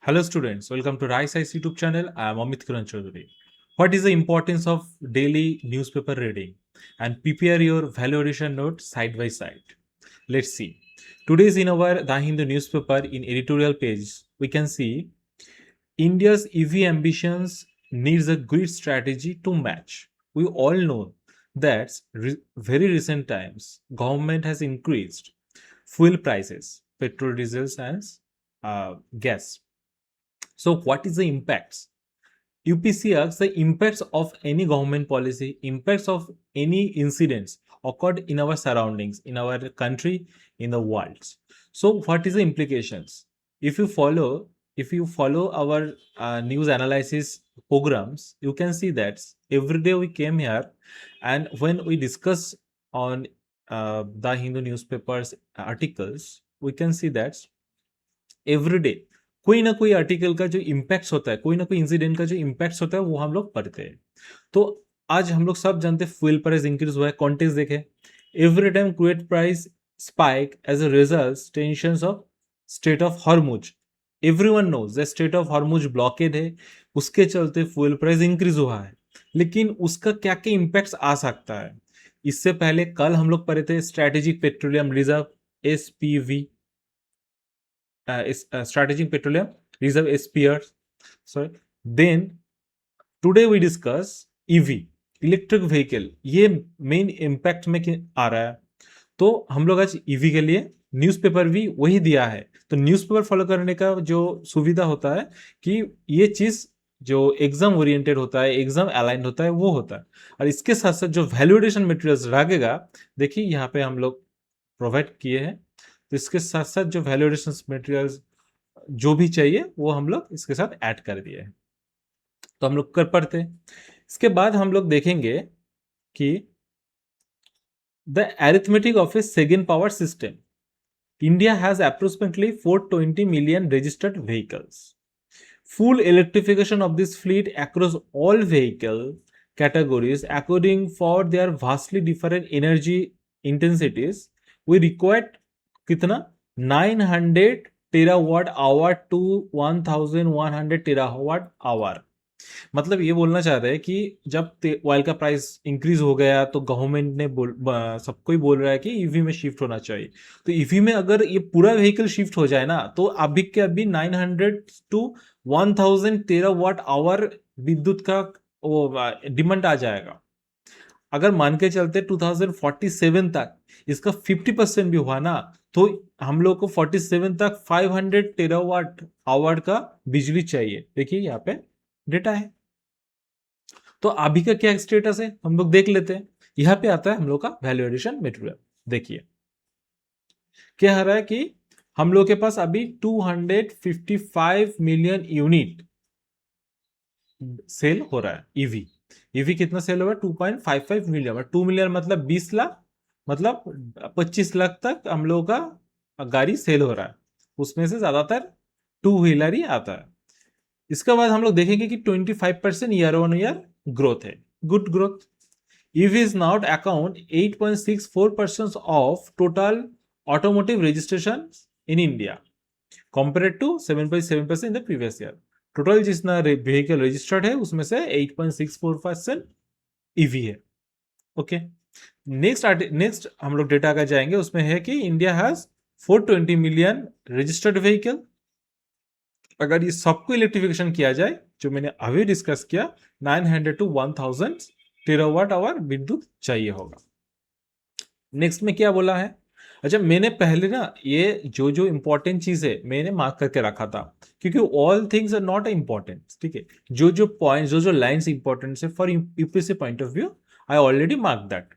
Hello students, welcome to Rise Eyes YouTube channel. I am Amit Kiran Chaudhary. What is the importance of daily newspaper reading? And prepare your value addition note side by side. Let's see. Today's in our The Hindu newspaper in editorial page, we can see India's EV ambitions needs a grid strategy to match. We all know that very recent times government has increased fuel prices, petrol, diesels, and gas. So, what is the impacts? UPC asks the impacts of any government policy, impacts of any incidents occurred in our surroundings, in our country, in the world. So, what is the implications? If you follow, if you follow our news analysis programs, you can see that every day we came here, and when we discuss on the Hindu newspapers articles, we can see that every day कोई ना कोई article का जो impact होता है, कोई ना कोई इंसिडेंट का जो इम्पैक्ट होता है, वो हम लोग पढ़ते हैं. तो आज हम लोग सब जानते हैं फ्यूल प्राइस इंक्रीज हुआ है. कॉन्टेक्स्ट देखें, every time crude price spike as a result tensions of strait of Hormuz. Everyone knows the strait of Hormuz blockade है, उसके चलते फ्यूल प्राइस इंक्रीज हुआ है. लेकिन उसका क्या क्या इम्पैक्ट आ सकता है? इससे पहले कल हम लोग पढ़े थे strategic petroleum reserve SPV, strategic petroleum reserve SPRs. Sorry. Then today we discuss EV, electric vehicle. ये मेन इम्पैक्ट में आ रहा है. तो हम लोग आज EV के लिए न्यूज़पेपर भी वही दिया है. तो न्यूज़पेपर फॉलो करने का जो सुविधा होता है कि ये चीज जो एग्जाम ओरिएंटेड होता है, एग्जाम अलाइंड होता है, वो होता है. और इसके साथ साथ जो वैल्यूएशन मटेरियल्स लगेगा, देखिए यहाँ पे हम लोग प्रोवाइड किए हैं. तो इसके साथ साथ जो वैल्यूएशन मटेरियल्स जो भी चाहिए वो हम लोग इसके साथ ऐड कर दिए हैं. तो हम लोग कर पढ़ते हैं. इसके बाद हम लोग देखेंगे कि the arithmetic of A second power system. India has approximately 420 million registered vehicles. Full electrification of this fleet across all vehicle categories according for their vastly different energy intensities we require कितना 900 terawatt hour to 1100 terawatt hour. मतलब ये बोलना चाह रहे हैं कि जब oil का प्राइस इंक्रीज हो गया तो गवर्नमेंट ने सबको ही बोल रहा है कि ईवी में शिफ्ट होना चाहिए. तो ईवी में अगर ये पूरा व्हीकल शिफ्ट हो जाए ना, तो अभी के अभी 900 to 1000 टेरावाट आवर विद्युत का डिमांड आ जाएगा. अगर मान के चलते 2047 तक इसका 50% भी हुआ ना, तो हम लोग को 47 तक 500 टेरावाट आवर का बिजली चाहिए. देखिए यहाँ पे डेटा है. तो अभी का क्या स्टेटस है हम लोग देख लेते हैं. यहाँ पे आता है हम लोग का वैल्यू एडिशन मटेरियल. देखिए क्या हो रहा है कि हम लोग के पास अभी 255 मिलियन यूनिट सेल हो रहा है. ईवी कितना सेल हो रहा है? 2.55 मिलियन. 2 मिलियन मतलब 20 लाख, मतलब 25 लाख तक हम लोगों का गाड़ी सेल हो रहा है. उसमें से ज्यादातर टू व्हीलर ही आता है. इसके बाद हम लोग देखेंगे कि 25% ईयर ऑन ईयर ग्रोथ है. Good growth. EVs now account 8.64% of total automotive registrations in India compared to 7.7% in the previous year. Total जितना व्हीकल रजिस्टर्ड है उसमें से 8.64% EV है. ओके. नेक्स्ट हम लोग डेटा का जाएंगे. उसमें है कि India has 420 million registered vehicle. अगर ये सबको इलेक्ट्रिफिकेशन किया जाए, जो मैंने अभी डिस्कस किया, 900 to 1000 टेरावाट आवर विद्युत चाहिए होगा. नेक्स्ट में क्या बोला है? अच्छा, मैंने पहले ना ये जो जो इंपॉर्टेंट चीज है मैंने मार्क करके रखा था, क्योंकि all things are not important. ठीक है, जो जो पॉइंट, जो जो लाइंस इंपॉर्टेंट है for UPSC point of view, I already mark that.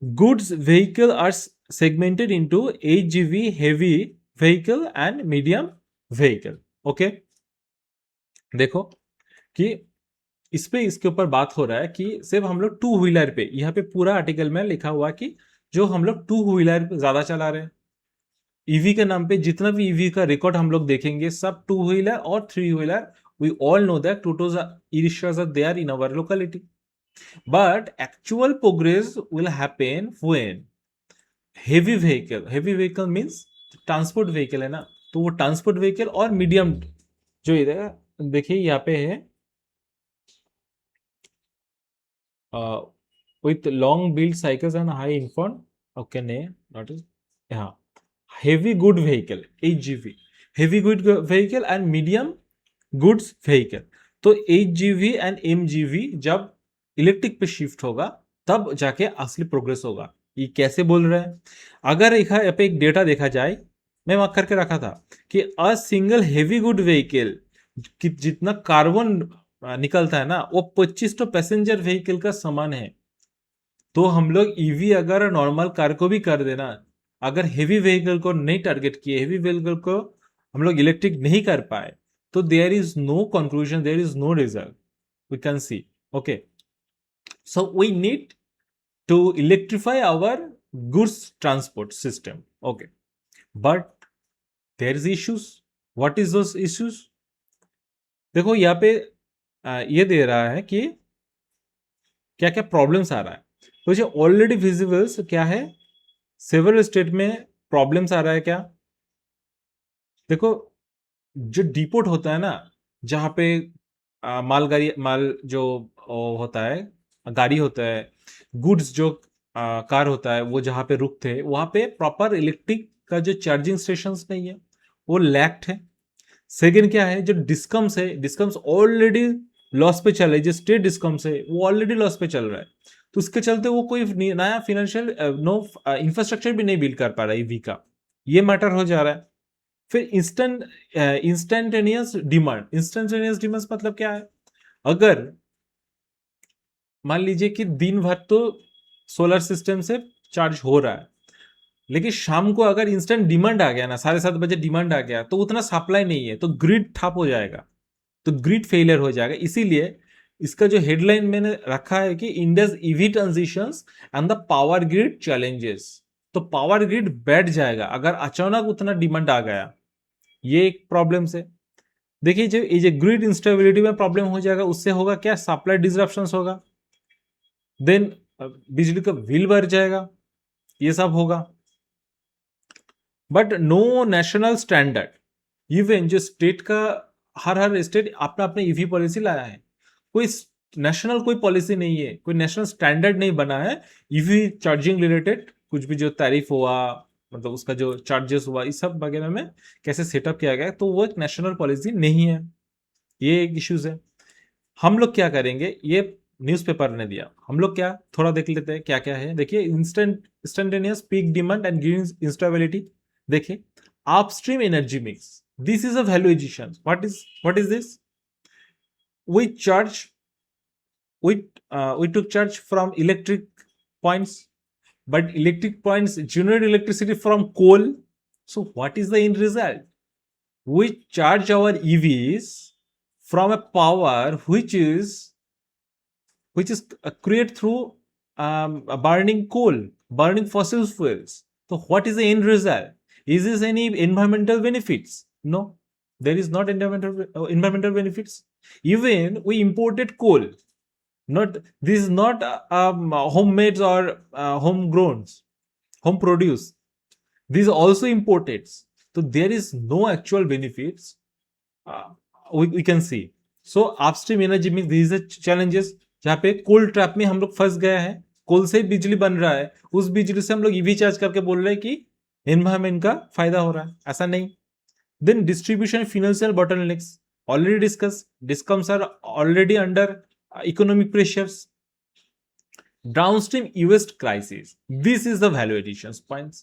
Goods vehicle are segmented into HGV heavy vehicle and medium vehicle. Okay, देखो कि इस पे इसके ऊपर बात हो रहा है कि सिर्फ हम लोग टू व्हीलर पे, यहाँ पे पूरा आर्टिकल में लिखा हुआ कि जो हम लोग टू व्हीलर ज्यादा चला रहे हैं. ईवी के नाम पे जितना भी ईवी का रिकॉर्ड हम लोग देखेंगे सब टू व्हीलर और three wheeler. We all know that totos e rickshaws are there in our locality, but actual progress will happen when heavy vehicle. Heavy vehicle means transport vehicle है ना, तो वो ट्रांसपोर्ट व्हीकल और मीडियम जो इधर देखिए यहाँ पे है with long build cycles and high infant, okay, not is, yeah, heavy good vehicle, HGV, heavy good vehicle and medium goods vehicle. तो HGV एंड MGV जब इलेक्ट्रिक पे शिफ्ट होगा तब जाके असली प्रोग्रेस होगा. ये कैसे बोल रहे हैं? अगर यहाँ पे एक डेटा देखा जाए, मैं मार्क करके रखा था कि a single heavy good vehicle जितना कार्बन निकलता है ना, वो 25 तो पैसेंजर व्हीकल का समान है. तो हम लोग ईवी अगर नॉर्मल कार को भी कर देना, अगर हेवी व्हीकल को नहीं टारगेट किए, हेवी व्हीकल को हम लोग इलेक्ट्रिक नहीं कर पाए, तो there is no conclusion, there is no result. We can see, okay. So we need to electrify our goods transport system, okay. But there is issues. What is those issues? देखो यहाँ पे ये दे रहा है कि क्या क्या प्रॉब्लम्स आ रहा है. तो जो ऑलरेडी विजिबल्स क्या है, सेवरल स्टेट में प्रॉब्लम्स आ रहा है क्या? देखो, जो डिपोर्ट होता है ना, जहाँ पे माल जो होता है, गाड़ी होता है, गुड्स जो कार होता है, वो जहाँ पे रुकते हैं वहाँ पे प्रॉपर इलेक्ट्रिक का जो चार्जिंग स्टेशंस नहीं है, वो लैक्ड है. सेकेंड क्या है, जो डिस्कम्स है, डिस्कम्स ऑलरेडी लॉस पे चल रहा है. जो स्टेट डिस्कम्स है वो ऑलरेडी लॉस पे चल रहा है, तो उसके चलते वो कोई नया फिनेंशियल नो इंफ्रास्ट्रक्चर भी नहीं बिल्ड कर पा रहा है ईवी का. ये मैटर हो जा रहा है. फिर इंस्टेंटेनियस डिमांड. इंस्टेंटेनियस डिमांड मतलब क्या है? अगर मान लीजिए कि दिन भर तो सोलर सिस्टम से चार्ज हो रहा है, लेकिन शाम को अगर इंस्टेंट डिमांड आ गया ना, 7:30 बजे डिमांड आ गया, तो उतना सप्लाई नहीं है, तो ग्रिड ठप हो जाएगा, तो ग्रिड फेलियर हो जाएगा. इसीलिए इसका जो हेडलाइन मैंने रखा है कि India's EV transitions and the power grid challenges. तो पावर ग्रिड बैठ जाएगा अगर अचानक उतना डिमांड आ गया. ये एक प्रॉब्लम है. देखिए, जो ये ग्रिड इंस्टेबिलिटी में प्रॉब्लम हो जाएगा, उससे होगा क्या, सप्लाई डिसरप्शन होगा. देन बिजली का बिल बढ़ जाएगा, ये सब होगा. But no national standard. Even जो स्टेट का, हर स्टेट अपना अपना ईवी पॉलिसी लाया है. कोई नेशनल कोई पॉलिसी नहीं है, कोई नेशनल स्टैंडर्ड नहीं बना है ईवी चार्जिंग रिलेटेड. कुछ भी जो टैरिफ हुआ, मतलब उसका जो चार्जेस हुआ, इस सब वगैरह में कैसे सेटअप किया गया, तो वो एक नेशनल पॉलिसी नहीं है. ये एक इश्यूज है. हम लोग क्या करेंगे, ये न्यूज़पेपर ने दिया, हम लोग क्या थोड़ा देख लेते हैं क्या क्या है. देखिए, instantaneous peak demand and green instability. देखिए, upstream energy mix, this is a value addition. What is this? we charge we took charge from electric points, but electric points generate electricity from coal. So what is the end result? We charge our EVs from a power which is created through burning coal, burning fossil fuels. So what is the end result? Is this any environmental benefits? No, there is not environmental benefits. Even we imported coal. Not this is not homemade or homegrown, home produce. These also imported. So there is no actual benefits. uh, we can see. So upstream energy means these are challenges. जहाँ पे कोल trap में हम लोग फंस गए हैं, कोल से बिजली बन रहा है, उस बिजली से हम लोग ईवी चार्ज करके बोल रहे हैं कि एनवायरमेंट का फायदा हो रहा है, ऐसा नहीं. Then distribution financial bottlenecks, already discuss. Discoms are already under economic pressures. Downstream US crisis, this is the value additions points.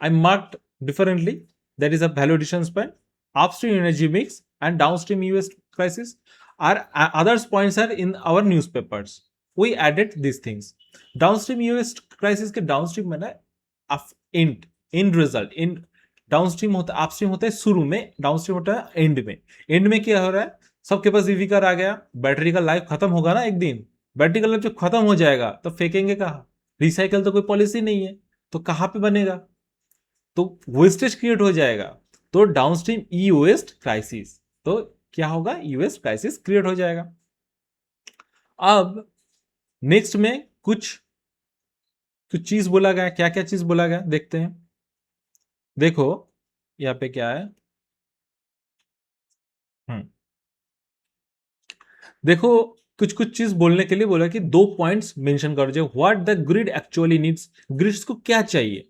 I marked differently. That is a value additions point. Upstream energy mix and downstream US crisis are other points are in our newspapers. We added these things. Downstream US crisis के downstream में ना end result. In downstream होता है, upstream होता है शुरू में, downstream होता है एंड में. एंड में क्या हो रहा है, सबके पास ईवी कार आ गया, बैटरी का लाइफ खत्म होगा ना एक दिन. बैटरी का लाइफ जब खत्म हो जाएगा तो फेंकेंगे कहाँ? रिसाइकल तो कोई पॉलिसी नहीं है, तो कहाँ पे बनेगा? तो वेस्टेज क्रिएट हो जाएगा. तो डाउनस्ट्रीम ई वेस्ट क्राइसिस, तो क्या होगा, ई वेस्ट क्राइसिस क्रिएट हो जाएगा. अब नेक्स्ट में कुछ चीज बोला गया. क्या क्या चीज बोला गया देखते हैं. देखो यहाँ पे क्या है. देखो कुछ कुछ चीज बोलने के लिए बोला कि 2 पॉइंट्स मेंशन करो जो what the grid actually needs, grids को क्या चाहिए।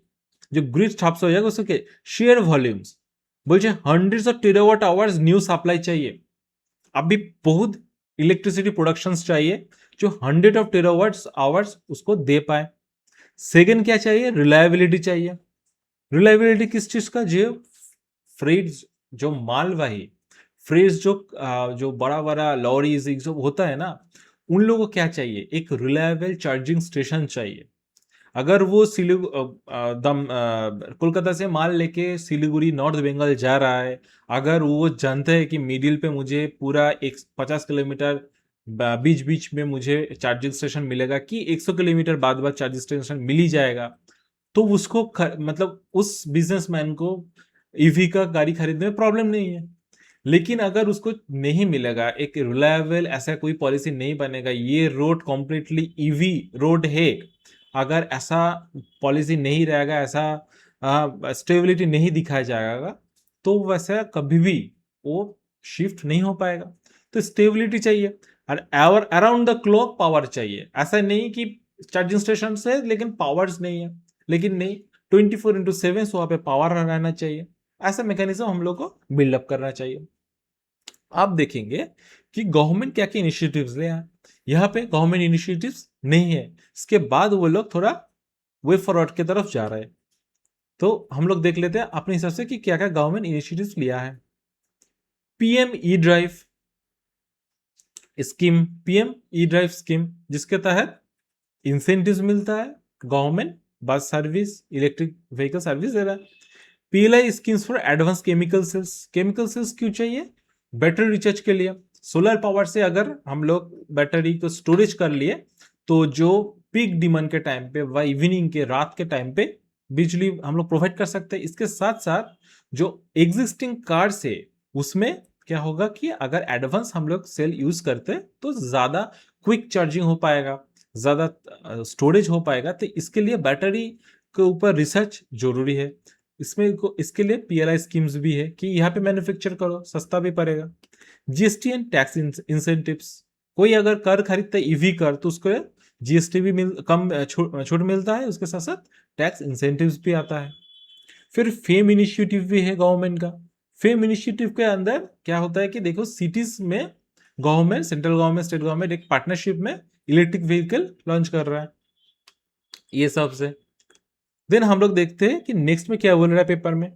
जो ग्रिड ठप से हो जाएगा उसको शेयर वॉल्यूम्स बोलছে hundreds of terawatt hours new supply चाहिए। अभी बहुत इलेक्ट्रिसिटी प्रोडक्शंस चाहिए जो 100 ऑफ टेरावाट आवर्स उसको दे पाए। सेकेंड क्या चाहिए, रिलायबिलिटी चाहिए। रिलायबिलिटी किस चीज का, जो फ्रेट, जो मालवाही फ्रेट, जो बड़ा बड़ा लॉरीज जो होता है ना, उन लोगों को क्या चाहिए, एक रिलायबल चार्जिंग स्टेशन चाहिए। अगर वो कोलकाता से माल लेके सिलीगुड़ी नॉर्थ बंगाल जा रहा है, अगर वो जानते हैं कि मिडिल पे मुझे पूरा 50 किलोमीटर बीच बीच में मुझे चार्जिंग स्टेशन मिलेगा कि 100 किलोमीटर बाद बाद चार्जिंग स्टेशन मिल ही जाएगा, तो उसको मतलब उस बिजनेसमैन को ईवी का गाड़ी खरीदने में प्रॉब्लम नहीं है। लेकिन अगर उसको नहीं मिलेगा, एक रिलायबल ऐसा कोई पॉलिसी नहीं बनेगा, ये रोड कॉम्प्लीटली ईवी रोड है, अगर ऐसा पॉलिसी नहीं रहेगा, ऐसा स्टेबिलिटी नहीं दिखाया जाएगा, तो वैसा कभी भी वो शिफ्ट नहीं हो पाएगा। तो स्टेबिलिटी चाहिए और अराउंड द क्लॉक पावर चाहिए। ऐसा नहीं कि चार्जिंग स्टेशन है लेकिन पावर्स नहीं है, लेकिन नहीं, 24/7 वहां पे पावर रहना चाहिए। ऐसा मैकेनिज्म हम लोग को बिल्डअप करना चाहिए। आप देखेंगे कि गवर्नमेंट क्या क्या इनिशिएटिव्स ले आए, यहाँ पे गवर्नमेंट इनिशिएटिव्स नहीं है। इसके बाद वो लोग थोड़ा वे फॉरवर्ड की तरफ जा रहे हैं। तो हम लोग देख लेते हैं अपने हिसाब से कि क्या क्या गवर्नमेंट इनिशिएटिव्स लिया है। PM E drive scheme, PM E drive scheme जिसके तहत इंसेंटिव्स मिलता है, government bus service, electric vehicle service दे रहा है। PLI schemes for advance chemical cells, chemical cells क्यों चाहिए, बैटरी रिचार्ज के लिए। सोलर पावर से अगर हम लोग बैटरी को स्टोरेज कर लिए तो जो पीक डिमांड के टाइम पे व इवनिंग के रात के टाइम पे बिजली हम लोग प्रोवाइड कर सकते हैं। इसके साथ साथ जो एग्जिस्टिंग कार से उसमें क्या होगा कि अगर एडवांस हम लोग सेल यूज करते तो ज्यादा क्विक चार्जिंग हो पाएगा, ज्यादा स्टोरेज हो पाएगा। तो इसके लिए बैटरी के ऊपर रिसर्च जरूरी है। इसके लिए पीएलआई स्कीम्स भी है कि यहाँ पे मैन्युफैक्चर करो, सस्ता भी पड़ेगा। जीएसटी एंड टैक्स इंसेंटिव्स, कोई अगर कार खरीदता है ईवी कार तो उसको जीएसटी भी कम छूट मिलता है, उसके साथ साथ टैक्स इंसेंटिव्स भी आता है। फिर फेम इनिशिएटिव भी है गवर्नमेंट का। फेम इनिशिएटिव के अंदर क्या होता है कि देखो सिटीज में government, central government, state government एक पार्टनरशिप में इलेक्ट्रिक व्हीकल लॉन्च कर रहा है, ये सब से। देन हम लोग देखते हैं कि नेक्स्ट में क्या बोल रहा है पेपर में।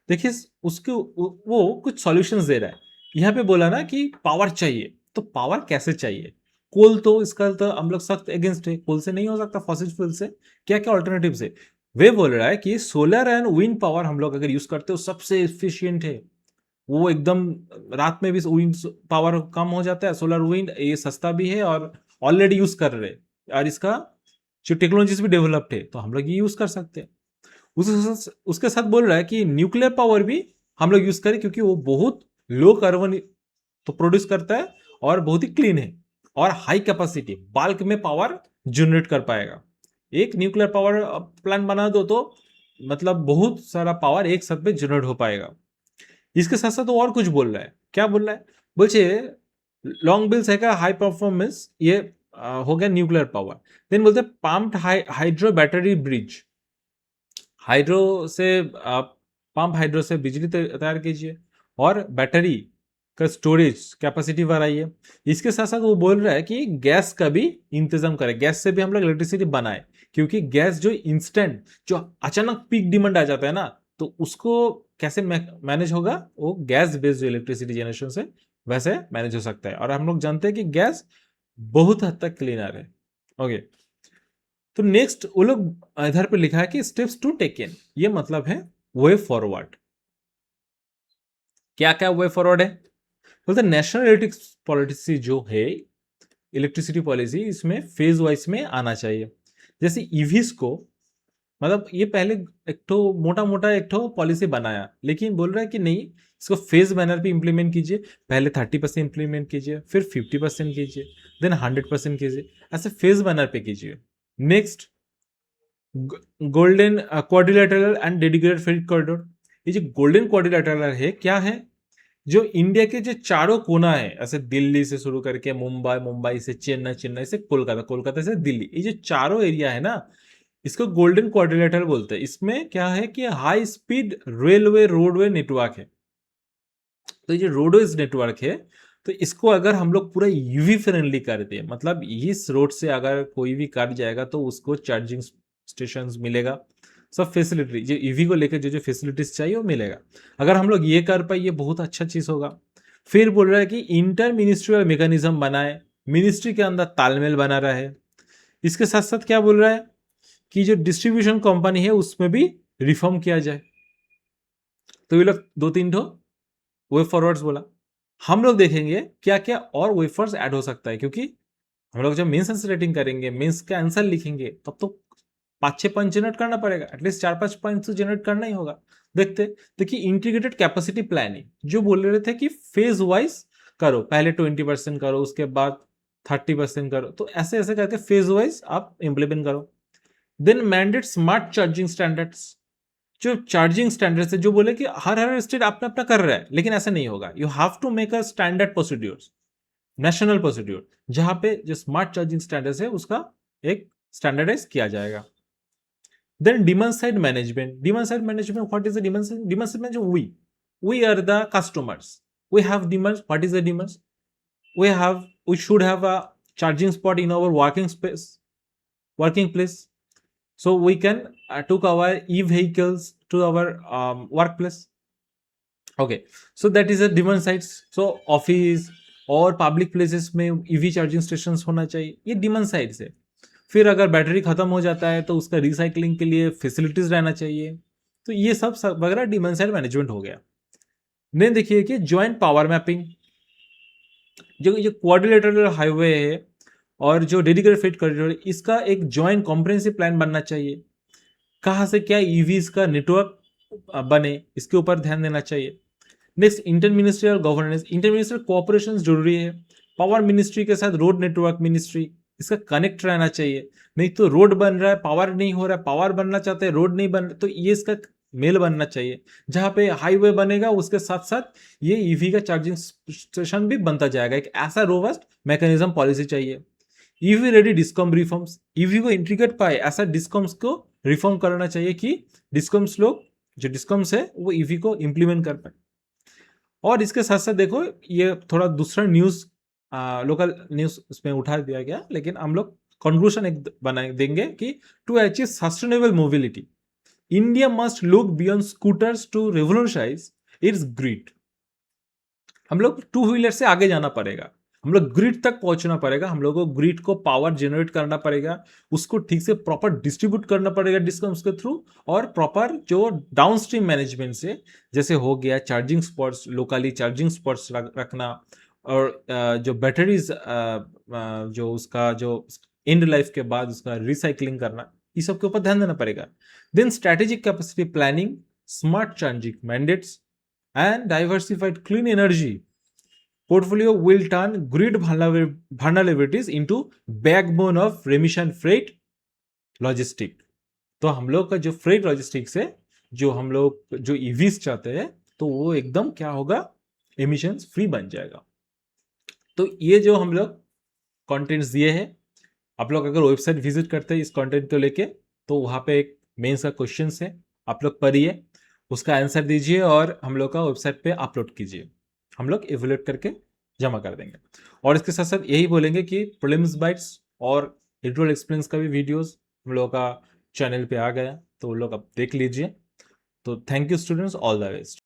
देखिए उसके वो कुछ सॉल्यूशंस दे रहा है। यहाँ पे बोला ना कि पावर चाहिए, तो पावर कैसे चाहिए। कोल तो इसका तो हम लोग सख्त अगेंस्ट है, कोल से नहीं हो सकता, फॉसिल फ्यूल से। क्या क्या ऑल्टरनेटिव है, वे बोल रहा है कि सोलर एंड विंड पावर हम लोग अगर यूज करते हो सबसे एफिशिएंट है। वो एकदम रात में भी विंड पावर कम हो जाता है, सोलर विंड ये सस्ता भी है और ऑलरेडी यूज कर रहे हैं और इसका जो टेक्नोलॉजीज भी डेवलप्ड है, तो हम लोग ये यूज कर सकते हैं। उसके साथ बोल रहा है कि न्यूक्लियर पावर भी हम लोग यूज करें क्योंकि वो बहुत लो कार्बन तो प्रोड्यूस करता है और बहुत ही क्लीन है और हाई कैपेसिटी बल्क में पावर जनरेट कर पाएगा। एक न्यूक्लियर पावर प्लांट बना दो तो मतलब बहुत सारा पावर एक साथ में जनरेट हो पाएगा। इसके साथ साथ वो और कुछ बोल रहा है, क्या बोल रहा है, बोलছে लॉन्ग बिल्स है का हाई परफॉर्मेंस, ये हो गया न्यूक्लियर पावर। देन बोलते हैं pumped hydro battery bridge, hydro से आप पंप हाइड्रो से बिजली तैयार कीजिए और बैटरी का स्टोरेज कैपेसिटी बढ़ाइए। इसके साथ साथ वो बोल रहा है कि गैस का भी इंतजाम करें, गैस से भी हम लोग इलेक्ट्रिसिटी बनाए, क्योंकि गैस जो इंस्टेंट जो अचानक पीक डिमांड आ जाता है ना, तो उसको कैसे मैनेज होगा, वो गैस बेस्ड जो इलेक्ट्रिसिटी जनरेशन से वैसे मैनेज हो सकता है। और हम लोग जानते हैं कि गैस बहुत हद तक क्लीनर है। ओके, तो नेक्स्ट वो लोग इधर पे लिखा है कि स्टेप्स टू टेकन, ये मतलब है वे फॉरवर्ड। क्या क्या वे फॉरवर्ड है, बोलते नेशनल इलेक्ट्रिक पॉलिसी जो है, इलेक्ट्रिसिटी पॉलिसी, इसमें फेज वाइज में आना चाहिए। जैसे ईवीज को मतलब ये पहले एक तो मोटा मोटा एक तो पॉलिसी बनाया, लेकिन बोल रहा है कि नहीं, इसको फेज मैनर पे इंप्लीमेंट कीजिए। पहले 30% इंप्लीमेंट कीजिए, फिर 50% कीजिए, देन 100% कीजिए, ऐसे फेज मैनर पे कीजिए। Next golden quadrilateral and dedicated freight corridor. ये जो गोल्डन क्वाड्रिलेटरल है क्या है, जो इंडिया के जो चारों कोना है, ऐसे दिल्ली से शुरू करके मुंबई, मुंबई से चेन्नई, चेन्नई से कोलकाता, कोलकाता से दिल्ली, ये जो चारों एरिया है ना, इसको गोल्डन क्वाड्रिलेटरल बोलते हैं। इसमें क्या है कि high speed railway roadway network है। तो ये जो रोडवेज नेटवर्क है, तो इसको अगर हम लोग पूरा ईवी फ्रेंडली कर दें, मतलब इस रोड से अगर कोई भी कार जाएगा तो उसको चार्जिंग स्टेशन मिलेगा, सब फैसिलिटी, जो ईवी को लेकर जो जो फैसिलिटीज चाहिए वो मिलेगा। अगर हम लोग ये कर पाए, ये बहुत अच्छा चीज होगा। फिर बोल रहा है कि इंटर मिनिस्ट्रियल मेकानिज्म बनाए, मिनिस्ट्री के अंदर तालमेल बना रहा है। इसके साथ साथ क्या बोल रहा है कि जो डिस्ट्रीब्यूशन कंपनी है उसमें भी रिफॉर्म किया जाए। तो ये लोग दो तीन ठो वे फॉरवर्ड्स बोला। हम लोग देखेंगे क्या क्या और वेफर्स ऐड हो सकता है, क्योंकि हम लोग जब मेंस आंसर राइटिंग करेंगे, मेंस का आंसर लिखेंगे, तब तो 5-6 पॉइंट जनरेट करना पड़ेगा, एटलीस्ट 4-5 पॉइंट तो जनरेट करना ही होगा। देखिए इंटीग्रेटेड कैपेसिटी प्लानिंग जो बोल रहे थे कि फेज वाइज करो, पहले 20% करो, उसके बाद 30% करो, तो ऐसे ऐसे करके फेज वाइज आप इंप्लीमेंट करो। Then mandate smart charging standards, जो चार्जिंग स्टैंडर्ड है, जो बोले कि हर हर स्टेट अपना अपना कर रहा है, लेकिन ऐसा नहीं होगा। You have to make a standard procedures, national procedure, जहां पे जो स्मार्ट चार्जिंग स्टैंडर्ड है उसका एक स्टैंडर्डाइज किया जाएगा। Then demand side management, demand side management, what is the demand side? Demand side management, we are the customers, we have demands, what is the demands? We should have a charging spot in our working place, so we can took our e-vehicles to our workplace. Okay, so that is a demand sides. So office और public places में EV charging station होना चाहिए, ये demand side से। फिर अगर battery खत्म हो जाता है तो उसका रिसाइकलिंग के लिए फैसिलिटीज रहना चाहिए। तो ये सब वगैरह डिमांड साइड मैनेजमेंट हो गया। नहीं, देखिए कि ज्वाइंट पावर मैपिंग, जो ये क्वाड्रिलेटरल हाईवे है और जो डेडिकेटेड फ्रेट कॉरिडोर, इसका एक ज्वाइंट कॉम्प्रिहेंसिव प्लान बनना चाहिए। कहाँ से क्या ईवीज का नेटवर्क बने, इसके ऊपर ध्यान देना चाहिए। Next, inter ministerial governance, inter ministerial cooperation जरूरी है। पावर मिनिस्ट्री के साथ रोड नेटवर्क मिनिस्ट्री, इसका कनेक्ट रहना चाहिए। नहीं तो रोड बन रहा है, पावर नहीं हो रहा है, पावर बनना चाहते हैं, रोड नहीं बन रहा, तो ये इसका मेल बनना चाहिए। जहां पे हाईवे बनेगा उसके साथ साथ ये ईवी का चार्जिंग स्टेशन भी बनता जाएगा। एक ऐसा रोबस्ट मैकेनिज्म पॉलिसी चाहिए। EV ready discom reforms, EV को इंटीग्रेट पाए ऐसा डिस्कॉम्स को रिफॉर्म करना चाहिए कि डिस्कॉम्स लोग, जो डिस्कॉम्स है वो ईवी को इंप्लीमेंट कर पाए। और इसके साथ साथ देखो, ये थोड़ा दूसरा न्यूज, लोकल न्यूज उसमें उठा दिया गया, लेकिन हम लोग कंक्लूजन एक बना देंगे कि to achieve sustainable mobility, India must look beyond scooters to revolutionise its grid. हम लोग टू व्हीलर से आगे जाना पड़ेगा, हम लोग ग्रिड तक पहुंचना पड़ेगा, हम लोग को ग्रिड को पावर जनरेट करना पड़ेगा, उसको ठीक से प्रॉपर डिस्ट्रीब्यूट करना पड़ेगा डिस्कम्स के थ्रू, और प्रॉपर जो डाउनस्ट्रीम मैनेजमेंट से, जैसे हो गया charging spots, locally charging spots रखना, और जो बैटरीज, जो उसका जो एंड लाइफ के बाद उसका रिसाइकलिंग करना, इस सब के ऊपर ध्यान देना पड़ेगा। Then strategic capacity planning, smart charging mandates and diversified clean energy portfolio will turn grid vulnerabilities into backbone of remission freight logistic। तो हम लोग का जो फ्रेट लॉजिस्टिक्स है, जो हम लोग जो ईवीज चाहते हैं, तो वो एकदम क्या होगा, एमिशंस फ्री बन जाएगा। तो ये जो हम लोग कंटेंट्स दिए हैं, आप लोग अगर वेबसाइट विजिट करते हैं इस कंटेंट को लेके, तो वहां पे एक मेंस का क्वेश्चन है, आप लोग पढ़िए, उसका आंसर दीजिए और हम लोग का वेबसाइट पे अपलोड कीजिए, हम लोग इवैल्यूएट करके जमा कर देंगे। और इसके साथ साथ यही बोलेंगे कि प्रीलिम्स बाइट्स और इंट्रोल एक्सप्लेन्स का भी वीडियोस हम लोग का चैनल पे आ गया, तो वो लोग अब देख लीजिए। तो thank you students, all the best.